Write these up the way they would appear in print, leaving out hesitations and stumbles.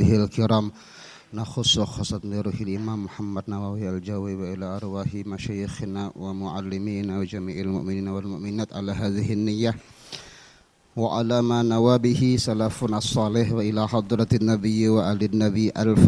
ashabihil kiram. Nakhussu khasat liruhil imam Muhammad Nawawi al-Jawi wa ila arwahi masyayikhina wa muallimina wa jami'il mu'minina wal mu'minat ala hadhihi niyyah wa ala ma nawabihi salafun as-salih wa ila hadratin nabiyyi wa alin nabi al-Fatihah.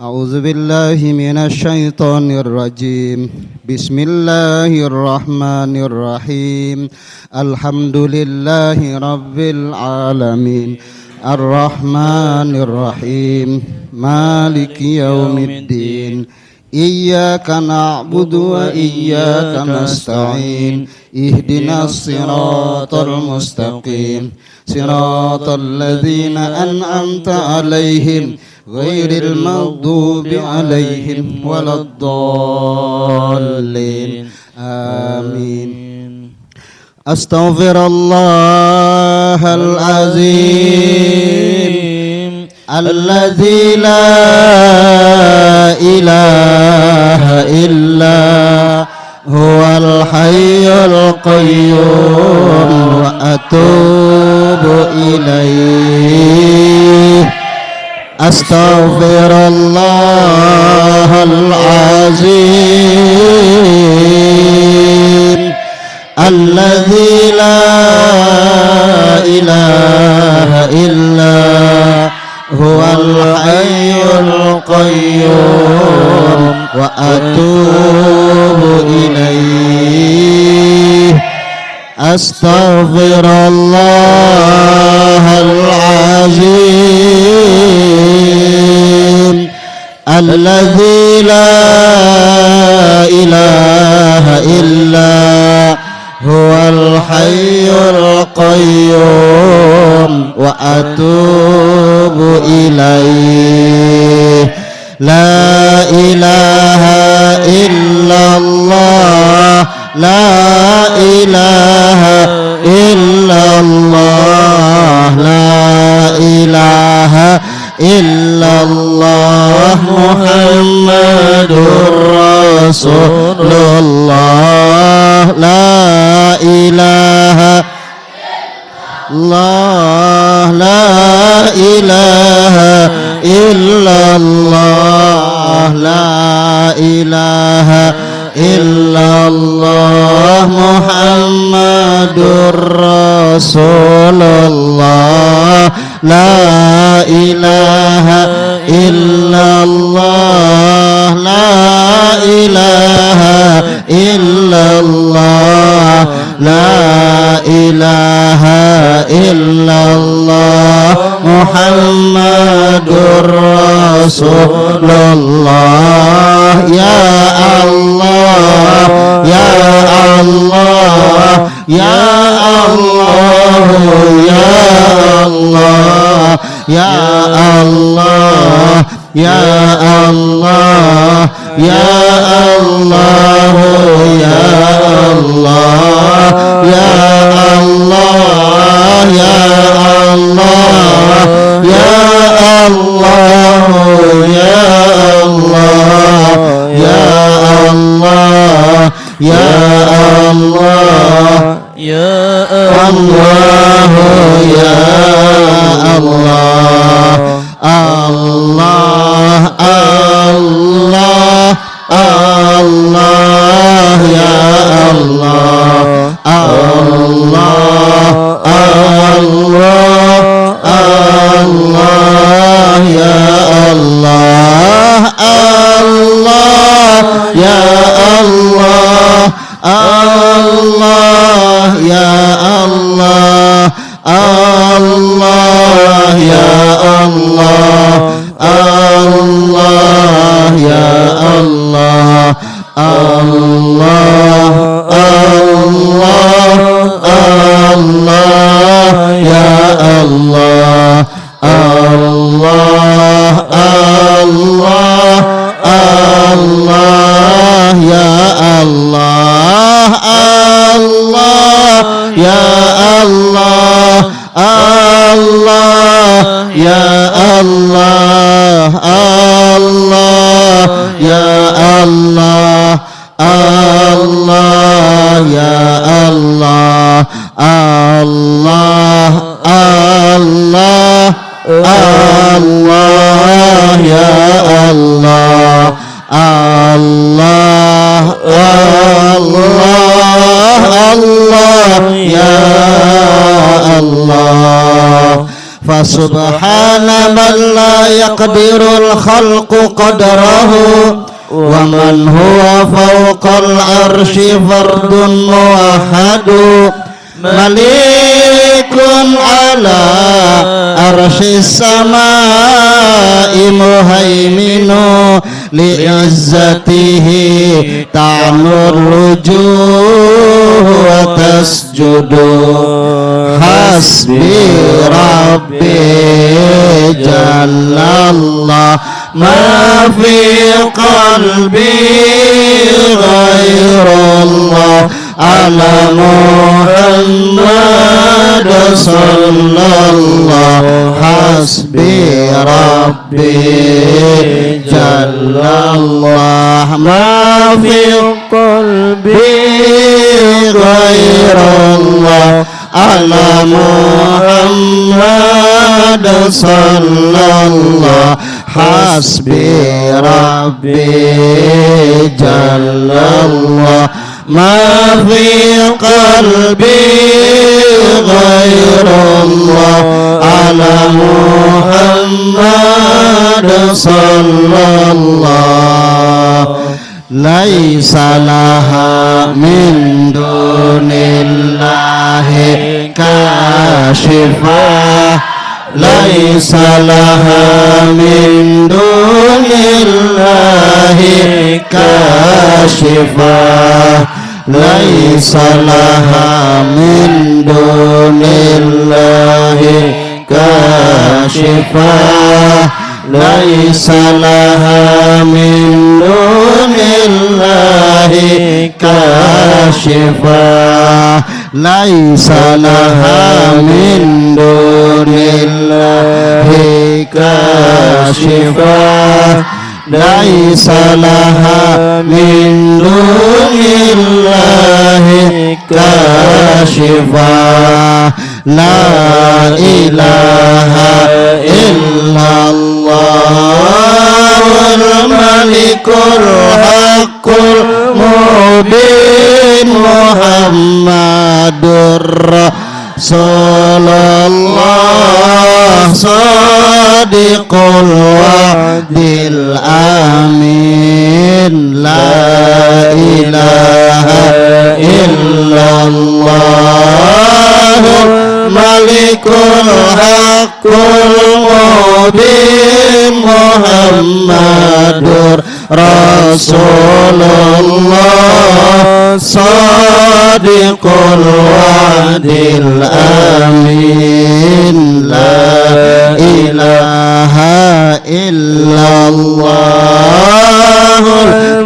A'udzu billahi minasy syaithanir rajim. Bismillahirrahmanirrahim. Alhamdulillahi rabbil alamin. Ar-Rahmanir-Rahim. Maliki yaumiddin. Iyyaka na'budu wa iyyaka nasta'in. Ihdinas siratal mustaqim. Siratal ladzina an'amta 'alaihim ghairil maghdubi 'alaihim waladdallin. Amin. Astaghfirullahal azim alladzi la ilaha illa huwal hayyul qayyum wa atubu ilaih. Astaghfirullahal azim alladzi la ilaha illa huwal hayyul qayyum wa atubu ilaih. Astaghfirullahal azim alladzi la ilaha illa huwal hayyul qayyum wa atubu ilaih. La ilaha illallah, la ilaha illallah, la ilaha illallah Muhammadur Rasulullah. La ilaha illallah, la ilaha illallah, la ilaha illallah Muhammadur Rasulullah. La ilaha illallah, la ilaha illallah, la ilaha illallah Muhammadur Rasulullah. Ya Allah, ya Allah, ya Allah, ya Allah, ya Allah, ya Allah, ya Allah, ya Allah, ya Allah, ya Allah, ya Allah, ya Allah, ya Allah, ya Allah, ya Allah, ya Allah. Allah, Allah, Allah, ya Allah. Allah, Allah, Allah, ya Allah. Allah, ya Allah. Allah, ya Allah. Allah, ya Allah. Allah, ya Allah. Allah, Allah, Allah, ya Allah. Allah, Allah, Allah, ya Allah. Allah, ya Allah. Allah, ya Allah. Allah, ya Allah. Allah, ya Allah. Allah, Allah, Allah ya Allah, Allah Allah Allah ya Allah. Fasubhana man la yaqdirul khalqu qadrahu wa man huwa fawqal arshi fardun muwahhadu malikun ala arshis samai muhaiminu li'izzatihi ta'nur rujuh wa tasjudu hasbi rabbi jallallah ma fi qalbi ghairullah ala Muhammad sallallahu hasbi rabbi jallallah ma fi qalbi ghairullah ala Muhammad sallallahu hasbi rabbi jallallah ma fi qalbi ghairullah ala Muhammad sallallahu laisa laha min dunillahi kashifah laisa laha min dunillahi kashifah laisa laha min dunillahi kashifah laisa laha min dunillahi kashifah laisa laha min dunillahi kashifah laisa laha min dunillahi kashifah la ilaha illallahul malikul haqqul mubin Muhammadur Rasulullah sadiqul wa'dil amin la ilaha illallahul malikul haqqul mubin Muhammadur Rasulullah sadiqul wa'dil amin la ilaha illallahul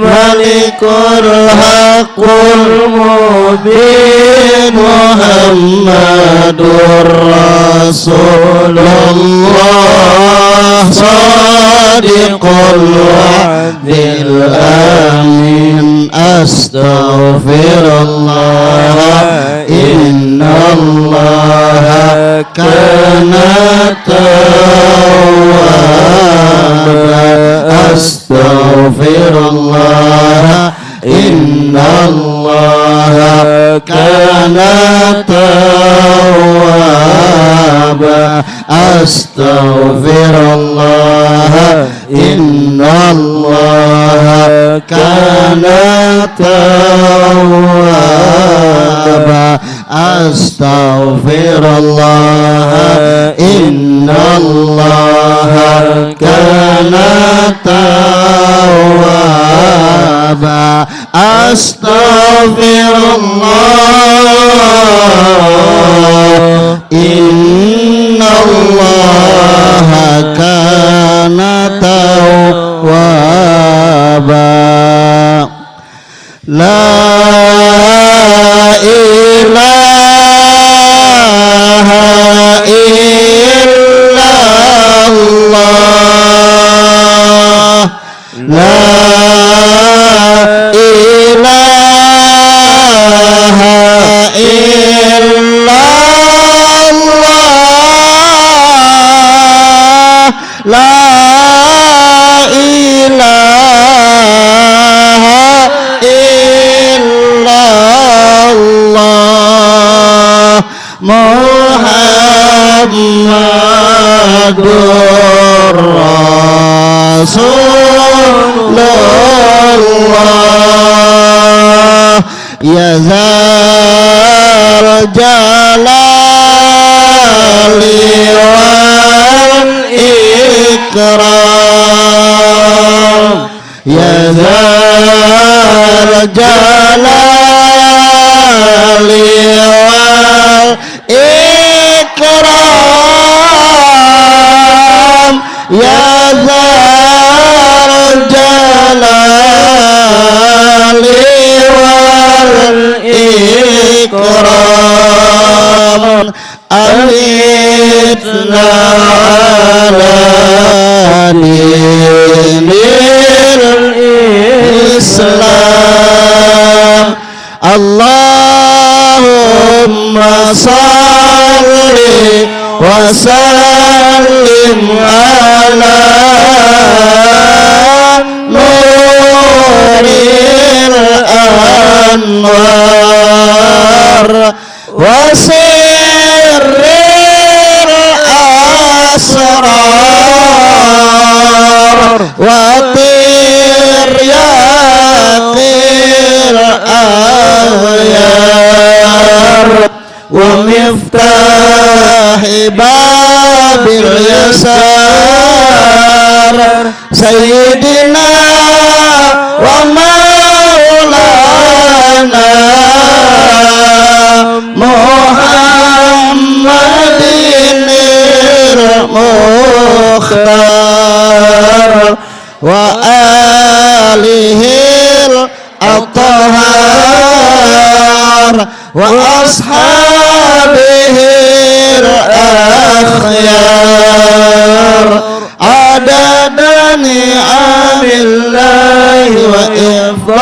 malikul haqqul mubin Muhammadur Rasulullah sadiqul wa'dil amin astaghfirullah innallaha kana tawwaba astaghfirullah innallaha kana tawwaba astaghfirullah innallaha kana tawwaba astaghfirullah innallaha kana tawwaba astaghfirullah innallaha kana tawwaba la ilaha la ilaha illallah Muhammadur Rasulullah ya zal jalali wal ikram ya zal jalali wal ikram ya zal jalali wal ikram amitna ala dinil Islam Allahumma salli wa sallim ala nuril anwar wa sirril asrar wa tiryatil aghyar wa miftahi babil yasar sayyidina wa maulana Muhammadinil mukhtar wa alihil athhar wa ashabihil akhyar adada ni'amillahi wa ifdalihi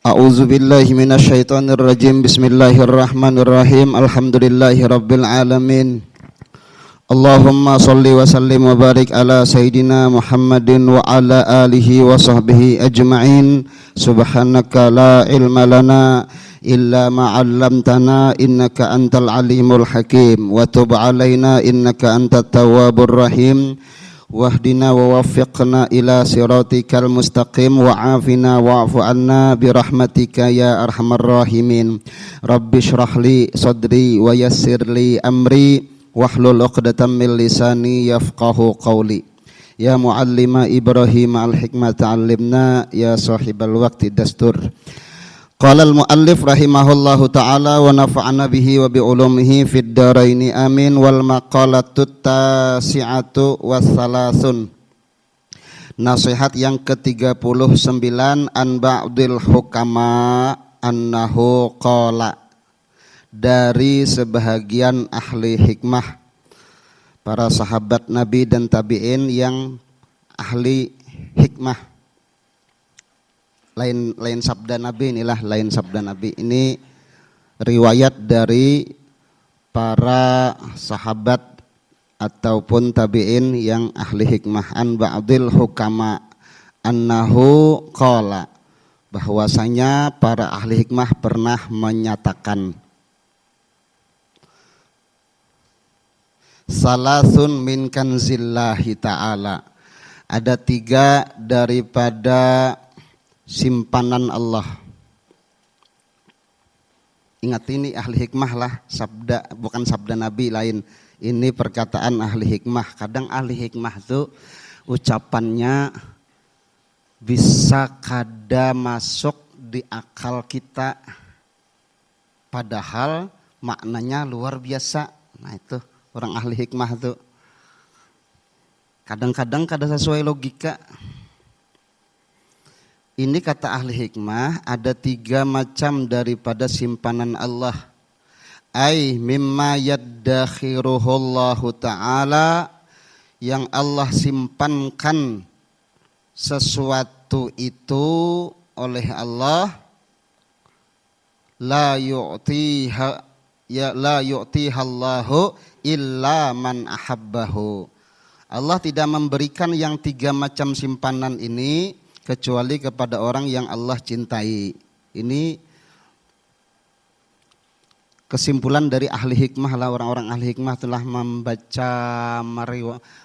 A'udzu billahi minasyaitonir rajim bismillahirrahmanirrahim alhamdulillahi rabbil alamin Allahumma salli wa sallim wa barik ala sayyidina Muhammadin wa ala alihi wa sahbihi ajma'in subhanaka la ilma lana illa ma 'allamtana innaka antal alimul hakim wa tub alaina innaka antat tawwabur rahim wahdina wa waffiqna ila siratikal mustaqim wa afina wa'fu anna birahmatika ya arhamar rahimin rabbi shrah li sadri wa yassir li amri wahlul 'uqdatam min lisani yafqahu qawli ya muallima Ibrahim al-hikmata 'allimna ya sahibal waqti dastur qala al-muallif rahimahullahu ta'ala wa nafa'ana bihi wa bi ulumihi fid dharaini amin wal maqalatut tasi'atu wassalasun nasihat yang ke-39 an ba'dil hukama annahu qala dari sebahagian ahli hikmah para sahabat Nabi dan tabi'in yang ahli hikmah lain sabda Nabi inilah lain sabda Nabi ini riwayat dari para sahabat ataupun tabi'in yang ahli hikmah an ba'dil hukama annahu qala bahwasanya para ahli hikmah pernah menyatakan salasun min kanzillahi ta'ala ada 3 daripada simpanan Allah. Ingat ini ahli hikmah lah, sabda bukan sabda Nabi lain. Ini perkataan ahli hikmah. Kadang ahli hikmah itu ucapannya bisa kada masuk di akal kita, padahal maknanya luar biasa. Nah itu orang ahli hikmah tuh. Kadang-kadang kada sesuai logika. Ini kata ahli hikmah ada 3 macam daripada simpanan Allah. Ai mimma yaddakhiruhullahu ta'ala yang Allah simpankan sesuatu itu oleh Allah la yu'tiha ya la yu'tihallahu illa man ahabbahu. Allah tidak memberikan yang 3 macam simpanan ini kecuali kepada orang yang Allah cintai. Ini kesimpulan dari ahli hikmah lah, orang-orang ahli hikmah telah membaca,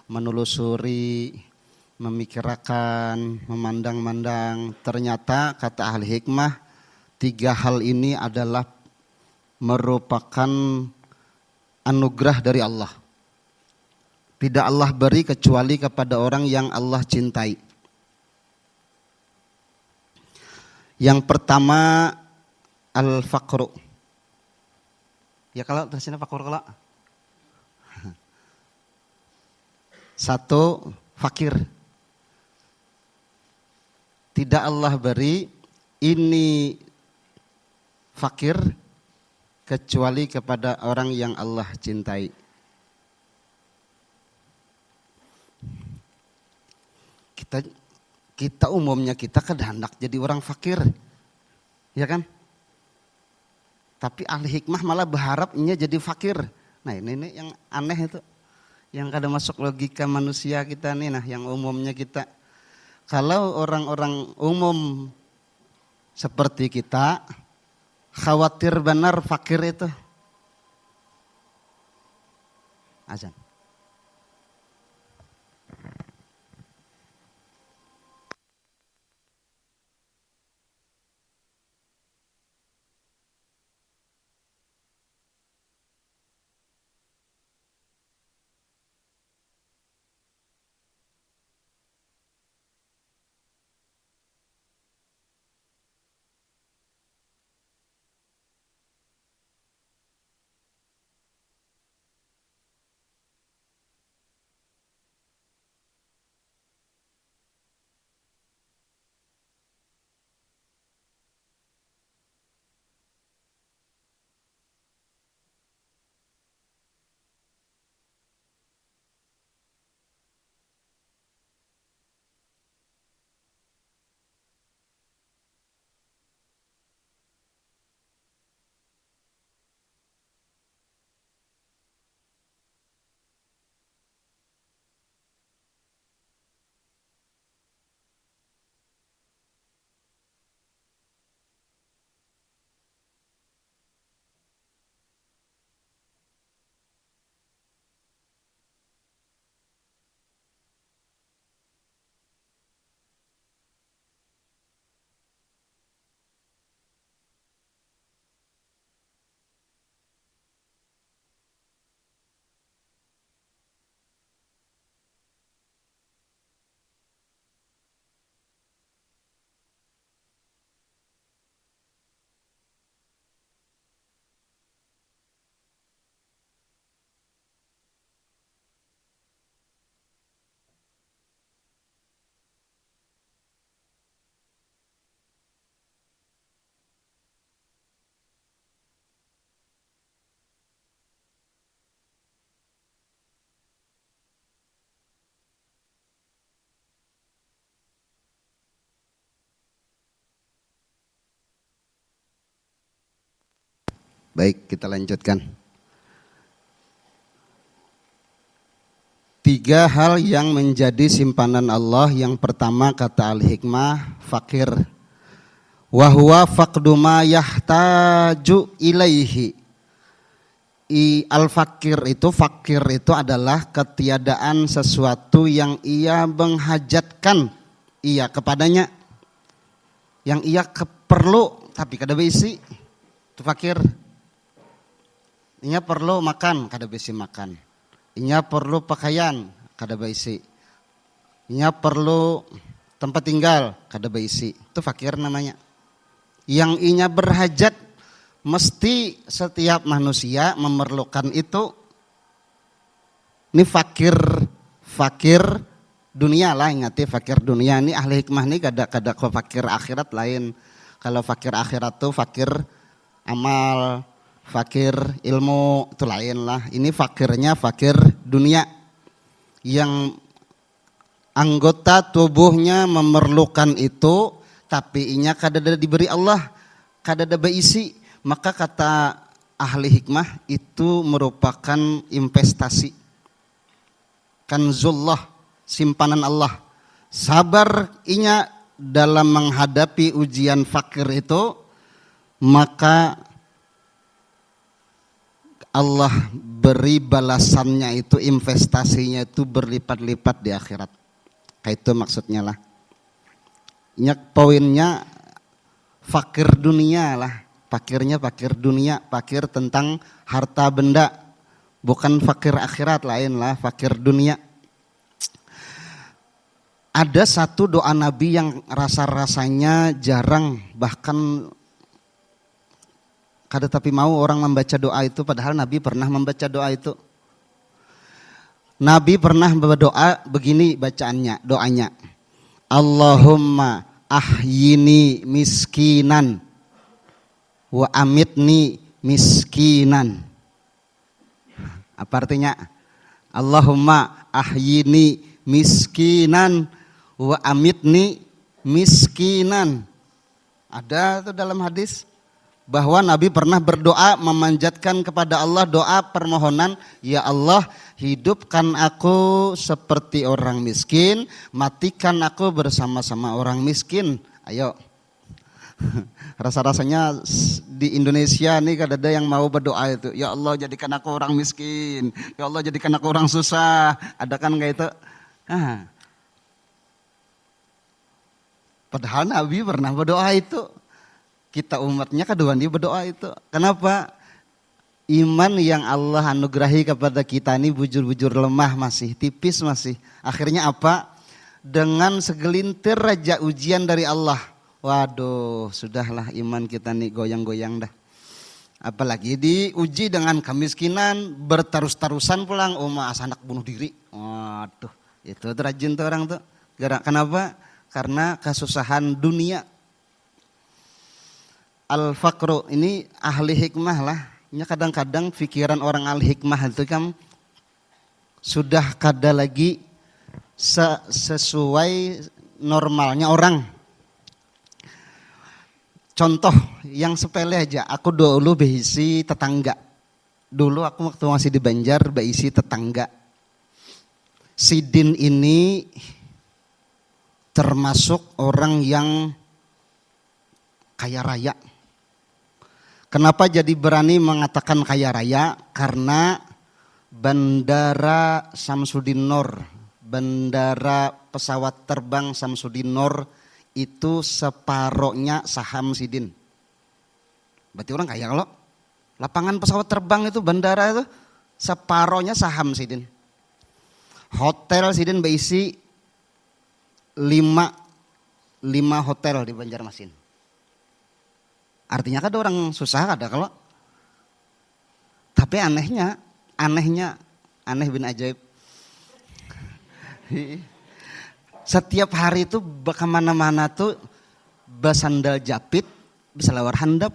menelusuri, memikirkan, memandang-mandang. Ternyata kata ahli hikmah 3 hal ini adalah merupakan anugerah dari Allah. Tidak Allah beri kecuali kepada orang yang Allah cintai. Yang pertama al-faqru. Ya kalau tersini fakir kalau. 1 fakir. Tidak Allah beri ini fakir kecuali kepada orang yang Allah cintai. Kita umumnya kita kehendak jadi orang fakir, ya kan? Tapi ahli hikmah malah berharapnya jadi fakir. Nah ini yang aneh itu, yang kadang masuk logika manusia kita nih, nah yang umumnya kita. Kalau orang-orang umum seperti kita, khawatir benar fakir itu. Azan. Baik, kita lanjutkan. 3 hal yang menjadi simpanan Allah. Yang pertama kata al-hikmah, fakir. Wa huwa faqdu ma yahtaju ilaihi. Fakir itu adalah ketiadaan sesuatu yang ia menghajatkan ia kepadanya. Yang ia perlu tapi kada berisi. Itu fakir. Inya perlu makan, kada bisi makan. Inya perlu pakaian, kada bisi. Inya perlu tempat tinggal, kada bisi. Itu fakir namanya. Yang inya berhajat, mesti setiap manusia memerlukan itu. Ini fakir dunia lah, ingati fakir dunia. Ini ahli hikmah nih kada fakir akhirat lain. Kalau fakir akhirat tuh fakir amal, fakir ilmu itu lain lah. Ini fakirnya fakir dunia yang anggota tubuhnya memerlukan itu, tapi inya kada diberi Allah, kada ada berisi. Maka kata ahli hikmah itu merupakan investasi. Kanzullah, simpanan Allah. Sabar inya dalam menghadapi ujian fakir itu, maka Allah beri balasannya itu, investasinya itu berlipat-lipat di akhirat. Kayak itu maksudnya lah. Nyak poinnya fakir dunia lah. Fakirnya fakir dunia, fakir tentang harta benda. Bukan fakir akhirat, lain lah, fakir dunia. Ada satu doa Nabi yang rasa-rasanya jarang, bahkan kada tapi mau orang membaca doa itu, padahal Nabi pernah membaca doa itu. Nabi pernah berdoa begini bacaannya, doanya. Allahumma ahyini miskinan wa amitni miskinan. Apa artinya? Allahumma ahyini miskinan wa amitni miskinan. Ada itu dalam hadis bahwa Nabi pernah berdoa memanjatkan kepada Allah doa permohonan, ya Allah hidupkan aku seperti orang miskin, matikan aku bersama-sama orang miskin. Ayo. Rasa-rasanya di Indonesia nih kada ada yang mau berdoa itu, ya Allah jadikan aku orang miskin, ya Allah jadikan aku orang susah. Ada kan kayak itu? Padahal Nabi pernah berdoa itu. Kita umatnya kedua ini berdoa itu. Kenapa? Iman yang Allah anugerahi kepada kita ini bujur-bujur lemah masih, tipis masih. Akhirnya apa? Dengan segelintir raja ujian dari Allah. Waduh, sudahlah iman kita nih goyang-goyang dah. Apalagi diuji dengan kemiskinan, bertarus-tarusan pulang, mas anak bunuh diri. Waduh, itu rajin tuh orang tuh. Kenapa? Karena kesusahan dunia. Al-Faqru ini ahli hikmah lah. Ya kadang-kadang pikiran orang ahli hikmah itu kan sudah kada lagi sesuai normalnya orang. Contoh yang sepele aja, aku dulu beisi tetangga. Dulu aku waktu masih di Banjar beisi tetangga. Sidin ini termasuk orang yang kaya raya. Kenapa jadi berani mengatakan kaya raya? Karena Bandara Samsudin Nur, bandara pesawat terbang Samsudin Nur itu separohnya saham Sidin. Berarti orang kaya kalau lapangan pesawat terbang itu, bandara itu separohnya saham Sidin. Hotel Sidin berisi 5 hotel di Banjarmasin. Artinya kan ada orang susah ada kalau. Tapi aneh bin ajaib. Setiap hari itu kemana-mana tuh basandal japit, beselawar handap.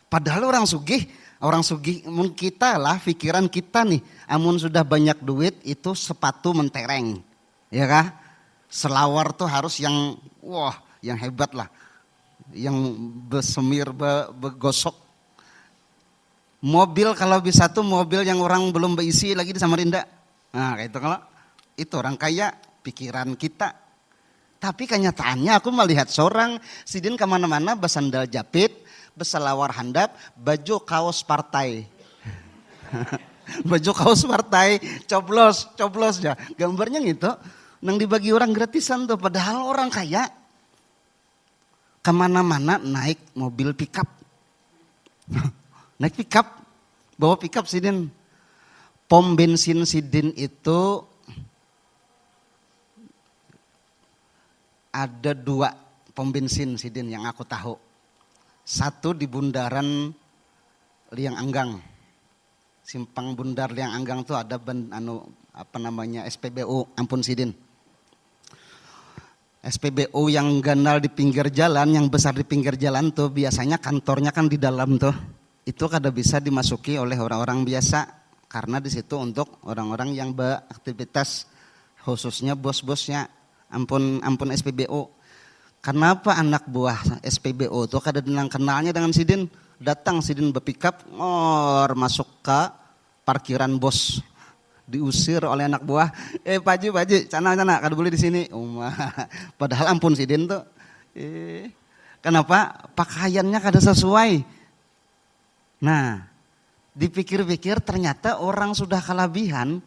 Padahal orang sugih mungkin kita lah, pikiran kita nih, amun sudah banyak duit itu sepatu mentereng, ya kah? Selawar tuh harus yang yang hebat lah. Yang besemir, begosok. Mobil kalau bisa tuh mobil yang orang belum berisi lagi di Samarinda. Nah kayak itu kalau itu orang kaya pikiran kita. Tapi kenyataannya aku melihat seorang Sidin kemana-mana bersandal japit, berselawar handap, baju kaos partai. Baju kaos partai, coblos ya. Gambarnya gitu. Nang dibagi orang gratisan tuh, padahal orang kaya. Kemana-mana naik mobil pickup. Naik pickup, bawa pickup Sidin. Pom bensin Sidin itu ada 2 pom bensin Sidin yang aku tahu. Satu di bundaran Liang Anggang. Simpang Bundar Liang Anggang tuh ada SPBU, ampun Sidin. SPBU yang ganal di pinggir jalan, yang besar di pinggir jalan tuh biasanya kantornya kan di dalam tuh. Itu kada bisa dimasuki oleh orang-orang biasa karena di situ untuk orang-orang yang beraktivitas, khususnya bos-bosnya. Ampun SPBU. Kenapa anak buah SPBU tuh kada kenalnya dengan Sidin? datang sidin bepikap masuk ke parkiran bos. Diusir oleh anak buah, Pak Haji, cana kada boleh di sini. Padahal ampun sidin tuh. Kenapa? Pakaiannya kada sesuai. Nah, dipikir-pikir ternyata orang sudah kelebihan,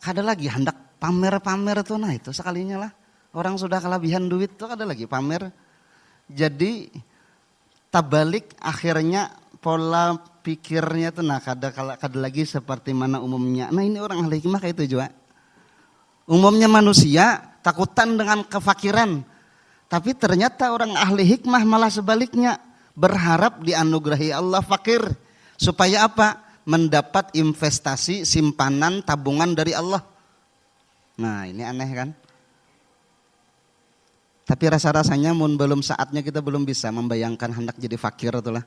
kada lagi hendak pamer-pamer tuh. Nah itu sekalinya lah. Orang sudah kelebihan duit tuh kada lagi pamer. Jadi tabalik akhirnya pola pikirnya tuh kada lagi seperti mana umumnya. Nah ini orang ahli hikmah kayak itu juga. Umumnya manusia takutan dengan kefakiran. Tapi ternyata orang ahli hikmah malah sebaliknya. Berharap dianugerahi Allah fakir. Supaya apa? Mendapat investasi, simpanan, tabungan dari Allah. Nah ini aneh kan? Tapi rasa-rasanya belum saatnya kita belum bisa membayangkan hendak jadi fakir itulah.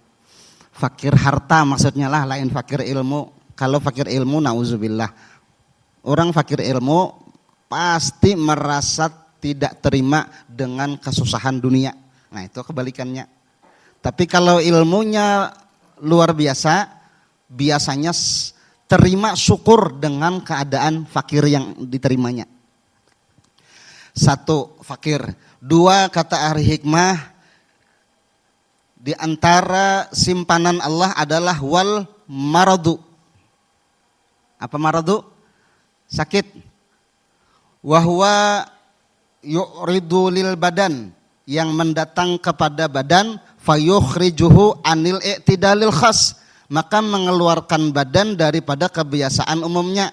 Fakir harta maksudnya lah, lain fakir ilmu. Kalau fakir ilmu nauzubillah. Orang fakir ilmu pasti merasa tidak terima dengan kesusahan dunia. Nah itu kebalikannya. Tapi kalau ilmunya luar biasa, biasanya terima syukur dengan keadaan fakir yang diterimanya. Satu, fakir. Dua, kata ahli hikmah, di antara simpanan Allah adalah wal maradu. Apa maradu? Sakit. Wahwa yu'ridu lil badan, yang mendatang kepada badan, fayukhrijuhu anil i'tidalil khas, maka mengeluarkan badan daripada kebiasaan umumnya.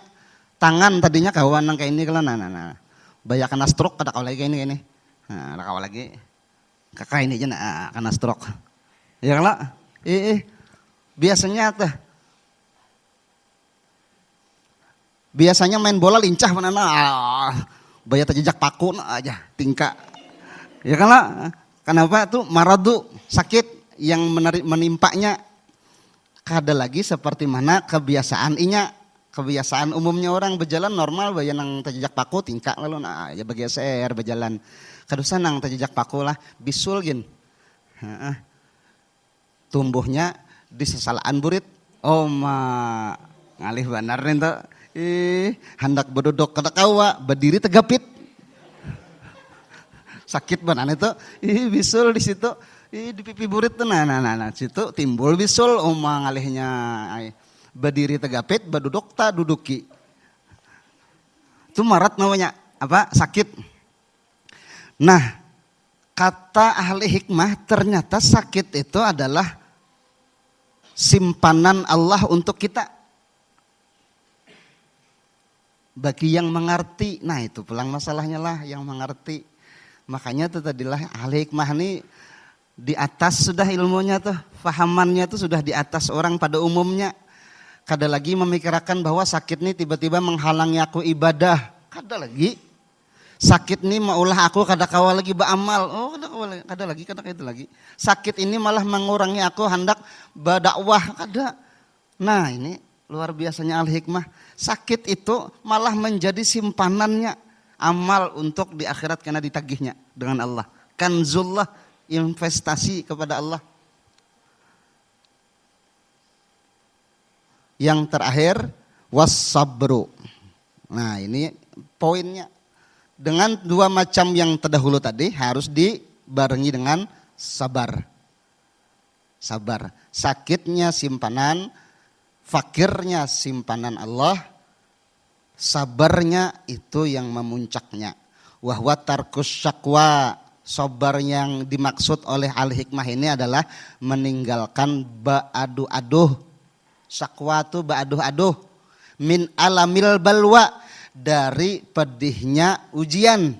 Tangan tadinya kawan kayak ini kalau nah. Banyak kena stroke kada kau lagi kayak ini. Nah, ada kau lagi. Kakak ini aja kena stroke. Ya kalau biasanya main bola lincah mana bayar terjejak paku aja tingkah. Ya kalau kenapa tuh maradu sakit yang menimpanya kada lagi seperti mana kebiasaan kebiasaan umumnya orang berjalan normal bayar nang terjejak paku tingkah lalu ya bergeser berjalan kadusan nang terjejak paku lah bisul gin. Tumbuhnya di sesalaan burit. Ngalih benar nih hendak berduduk kada kawa, berdiri tegapit. Sakit benar itu. Bisul di situ. Di pipi burit tuh nah situ timbul bisul ngalihnya berdiri tegapit, berduduk tak duduki. Itu marat namanya apa? Sakit. Nah, kata ahli hikmah ternyata sakit itu adalah simpanan Allah untuk kita. Bagi yang mengerti, nah itu pulang masalahnya lah yang mengerti. Makanya itu tadilah ahli hikmah ini di atas sudah ilmunya tuh, fahamannya tuh sudah di atas orang pada umumnya. Kada lagi memikirkan bahwa sakit ini tiba-tiba menghalangi aku ibadah. Kada lagi. Sakit ini maulah aku kada kawa lagi beramal. Kada lagi. Sakit ini malah mengurangi aku hendak berdakwah. Kada. Nah ini luar biasanya al-hikmah. Sakit itu malah menjadi simpanannya amal untuk di akhirat karena ditagihnya dengan Allah. Kanzullah, investasi kepada Allah. Yang terakhir was-sabru. Nah ini poinnya. Dengan dua macam yang terdahulu tadi harus dibarengi dengan sabar. Sabar. Sakitnya simpanan, fakirnya simpanan Allah, sabarnya itu yang memuncaknya. Wahwa tarkus syakwa. Sabar yang dimaksud oleh al-hikmah ini adalah meninggalkan ba'aduh-aduh. Syakwa itu ba'aduh-aduh. Min alamil balwa. Dari pedihnya ujian.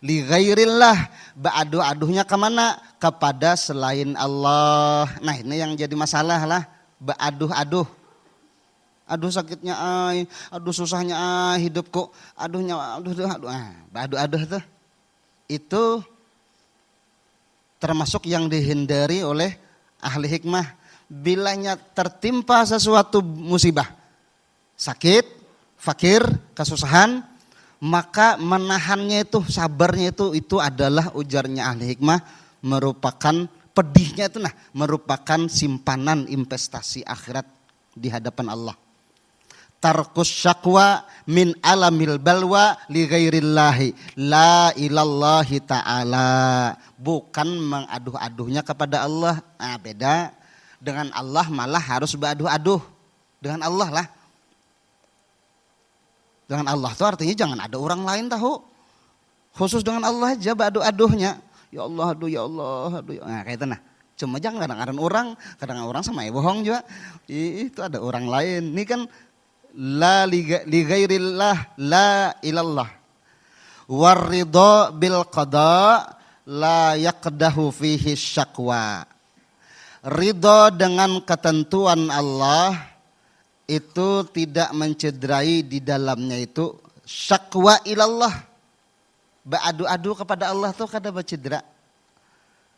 Li ghairillah, ba'aduh-aduhnya kemana? Kepada selain Allah. Nah ini yang jadi masalah lah, ba'aduh-aduh. Aduh sakitnya aduh susahnya hidup kok, aduh. Ba'aduh-aduh tuh. Itu termasuk yang dihindari oleh ahli hikmah. Bilanya tertimpa sesuatu musibah, sakit, fakir, kesusahan, maka menahannya itu, sabarnya itu adalah ujarnya ahli hikmah merupakan pedihnya itu merupakan simpanan investasi akhirat di hadapan Allah. Tarkus syakwa min alamil balwa li ghairillahi la ilallahi ta'ala. Bukan mengaduh-aduhnya kepada Allah. Nah, beda. Dengan Allah malah harus beradu-aduh. Dengan Allah lah. Dengan Allah itu artinya jangan ada orang lain tahu. Khusus dengan Allah aja beradu-aduhnya. Ya Allah, aduh, ya Allah, aduh. Nah, kayak itu Cuma jangan kadang-kadang orang sama bohong juga. Itu ada orang lain. Ini kan la li ghairillah la ilallah. Warridha bil qada la yaqdahu fihi syakwa. Ridho dengan ketentuan Allah itu tidak mencederai di dalamnya itu syakwa ilallah. Beradu-adu kepada Allah tuh kada bercedera.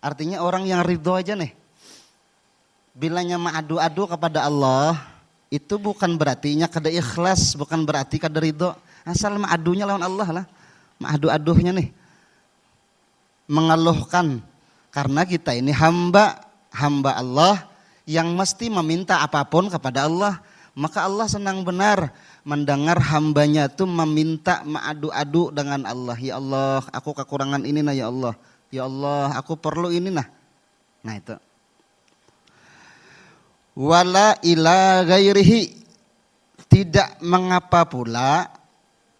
Artinya orang yang ridho aja bilanya mengadu-adu kepada Allah itu bukan berartinya kada ikhlas, bukan berarti kada ridho. Asal maadunya lawan Allah lah. Maadu-aduhnya mengeluhkan. Karena kita ini hamba Allah yang mesti meminta apapun kepada Allah. Maka Allah senang benar mendengar hambanya itu meminta maadu-adu dengan Allah. Ya Allah, aku kekurangan ini ya Allah. Ya Allah, aku perlu ini Nah itu. Wala ila ghairihi, tidak mengapa pula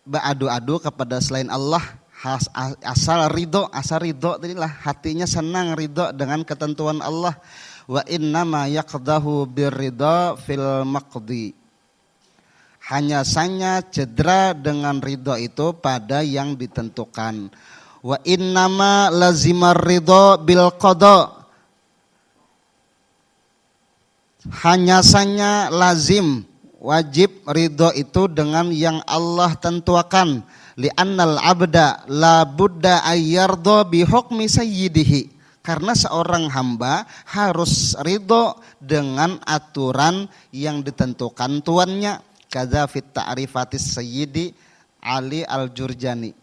beradu-adu kepada selain Allah, asal ridho tadilah hatinya senang ridho dengan ketentuan Allah. Wa innama yaqdahu birridha fil maqdi, hanya saja cedera dengan ridho itu pada yang ditentukan. Wa innama lazimar ridha bil qada, hanya saja lazim wajib ridho itu dengan yang Allah tentukan. Li'annal abda la budda ayyardha bi hukmi sayyidihi, karena seorang hamba harus ridho dengan aturan yang ditentukan tuannya. Kadza fit ta'rifatis sayyidi Ali Al-Jurjani.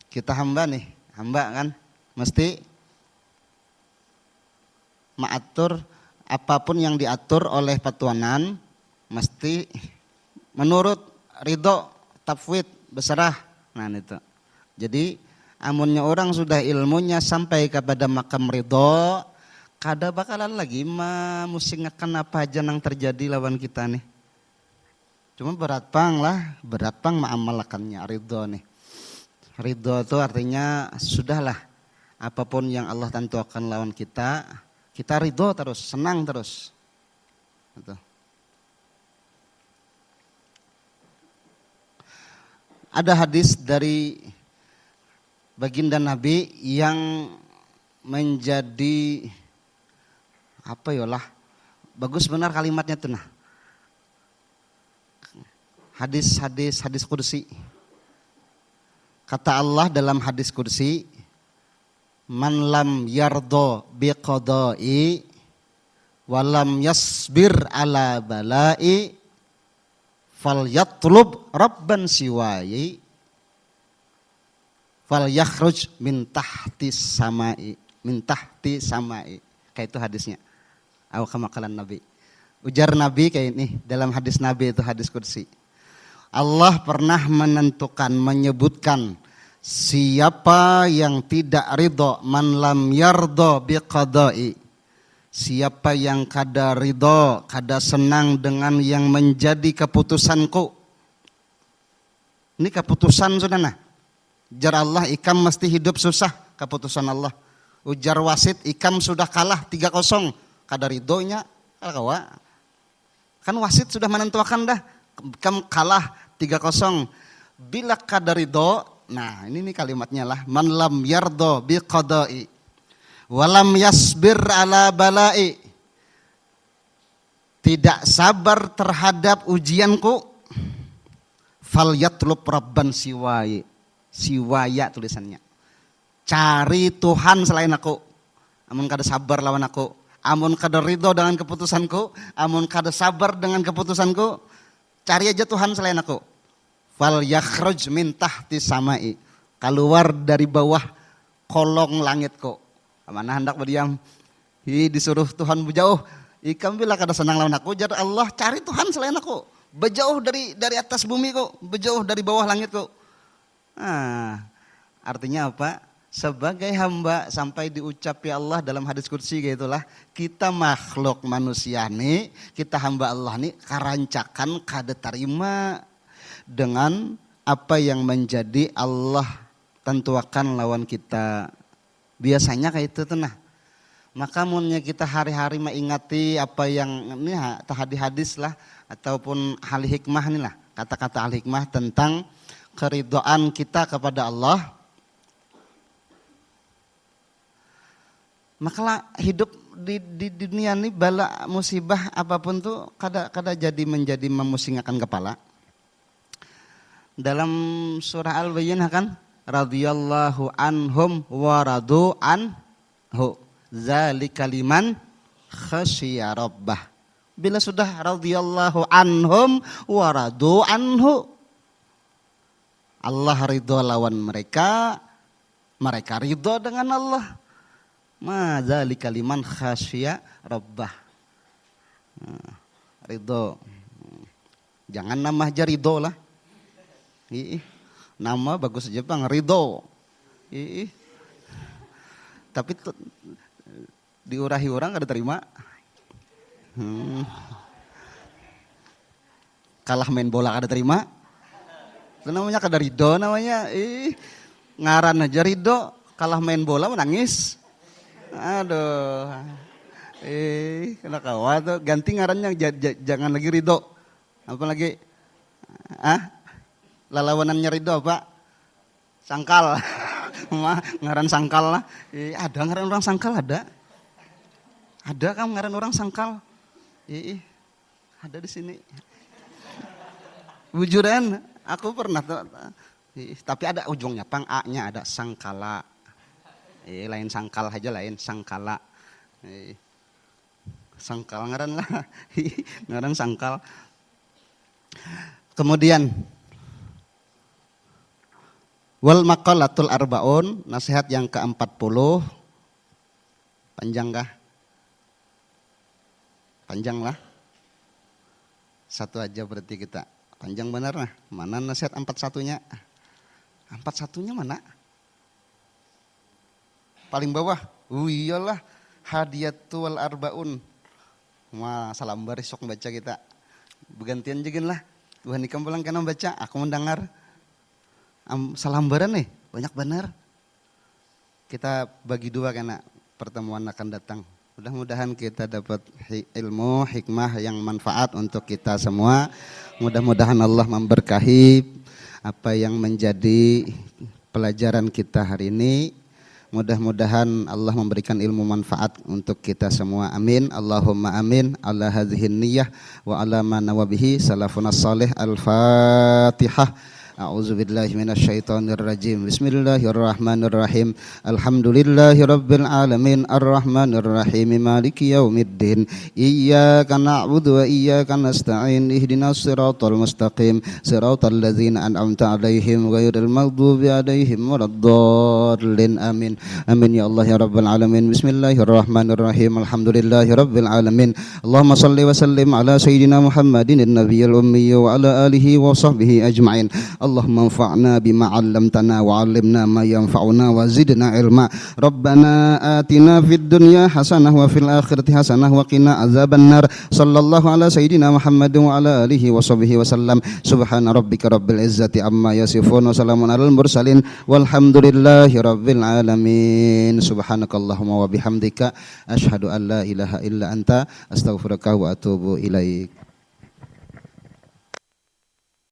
Kita hamba kan mesti mengatur apapun yang diatur oleh petuanan, mesti menurut ridho, tafwid, berserah. Nah itu. Jadi amunnya orang sudah ilmunya sampai kepada makam ridho, kada bakalan lagi memusingkan apa aja yang terjadi lawan kita Cuma berat pang mengamalkannya ridho Ridho itu artinya sudahlah apapun yang Allah tentukan lawan kita ridho terus, senang terus. Gitu. Ada hadis dari baginda Nabi yang menjadi bagus benar kalimatnya tuh Hadis kursi. Kata Allah dalam hadis kursi, man lam yardo biqadai walam yasbir ala balai fal yatlub rabban siwayi fal yakhruj min tahti samai. Kayak itu hadisnya. Aw kama qalan Nabi. Ujar Nabi kayak ini dalam hadis Nabi itu hadis kursi. Allah pernah menyebutkan siapa yang tidak ridho, man lam yardo biqadai, siapa yang kada ridho, kada senang dengan yang menjadi keputusanku. Ini keputusan sudah Ujar Allah ikam mesti hidup susah, keputusan Allah. Ujar wasit ikam sudah kalah 3-0, kada ridhonya kawa. Kan wasit sudah menentukan ikam kalah 3-0. Bila kada ridho, ini kalimatnya lah, man lam yardo biqadai walam yasbir ala balai, tidak sabar terhadap ujianku, fal yatlub rabban siwaya tulisannya, cari Tuhan selain aku. Amun kada sabar lawan aku, amun kada ridho dengan keputusanku, amun kada sabar dengan keputusanku, cari aja Tuhan selain aku. Fal yakhruj min tahti samai, keluar dari bawah kolong langit kok. Mana hendak berdiam. Disuruh Tuhan berjauh. Ikam bila kada senang lawan aku, jar Allah cari Tuhan selain aku. Berjauh dari atas bumi kok, berjauh dari bawah langit kok. Nah, artinya apa? Sebagai hamba sampai diucapi Allah dalam hadis qudsi gitulah, kita makhluk manusia nih, kita hamba Allah nih karancakan kada terima dengan apa yang menjadi Allah tentuakan lawan kita. Biasanya kayak itu tuh nah. Maka munnya kita hari-hari mengingati apa yang ini hadis lah ataupun hal hikmah nih lah, kata-kata hal hikmah tentang keridhaan kita kepada Allah. Maka hidup di dunia ini bala musibah apapun tuh kada jadi menjadi memusingkan kepala. Dalam surah Al-Bayyinah kan, radhiyallahu anhum wa radu anhu. Zalika liman khasyiya rabbah. Bila sudah radhiyallahu anhum wa radu anhu, Allah ridho lawan mereka, mereka ridho dengan Allah. Ma zalika liman khasyiya rabbah. Ridho. Jangan nama aja ridho lah. Nama bagus aja Bang, ridho. Tapi diurahi orang kada terima. Kalah main bola kada terima. Itu namanya kada ridho namanya. Ngaran aja ridho, kalah main bola menangis. Aduh. Kena kawan tuh ganti ngarannya jangan lagi ridho. Apa lagi? Lalawanannya ridho apa? Sangkal. Ngaran sangkal lah. Ada ngaran orang sangkal ada. Ada kan ngaran orang sangkal. Ada di sini. Wujudan, aku pernah tuh. Tapi ada ujungnya, pang A-nya ada sangkala. Lain sangkal aja lain sangkala. Sangkal ngaran lah. Ngaran sangkal. Kemudian wal maqalatul arbaun, nasihat yang ke-40. Panjang kah? Panjang lah. Satu aja berarti kita. Panjang benar lah. Mana nasihat 41-nya? 41-nya mana? Paling bawah. Iyalah. Hadiyatul arbaun. Wah, salam baris sok baca kita. Bergantian jegin lah. Tuhan ikam pulang kena baca, aku mendengar. Salam baran nih, banyak benar. Kita bagi dua karena pertemuan akan datang. Mudah-mudahan kita dapat ilmu, hikmah yang manfaat untuk kita semua. Mudah-mudahan Allah memberkahi apa yang menjadi pelajaran kita hari ini. Mudah-mudahan Allah memberikan ilmu manfaat untuk kita semua. Amin. Allahumma amin. Ala hadhihin niyyah wa ala ma nawabihi salafunas salih. Al-Fatihah. A'udzu billahi minasyaitonir rajim. Bismillahirrahmanirrahim. Alhamdulillahirabbil alamin arrahmanir rahim maliki yaumiddin. Iyyaka na'budu wa iyyaka nasta'in. Ihdinas siratal mustaqim. Siratal ladzina an'amta 'alaihim ghairil maghdubi 'alaihim waladdallin. Amin. Amin ya Allah ya rabbal alamin. Bismillahirrahmanirrahim. Alhamdulillahirabbil alamin. Allahumma shalli wa sallim ala sayyidina Muhammadin an-nabiyil ummi wa ala alihi wa sahbihi ajma'in. Allahumma anfa'na bima 'allamtana wa 'allimna ma yanfa'una wa zidna ilma. Rabbana atina fid dunya hasanah wa fil akhirati hasanah wa qina azabannar. Sallallahu ala sayyidina Muhammad wa ala alihi wa sahbihi wasallam. Subhana rabbika rabbil izzati amma yasifun wa salamun alal mursalin walhamdulillahi rabbil alamin. Subhanakallahumma wa bihamdika asyhadu an la ilaha illa anta astaghfiruka wa atubu ilaik.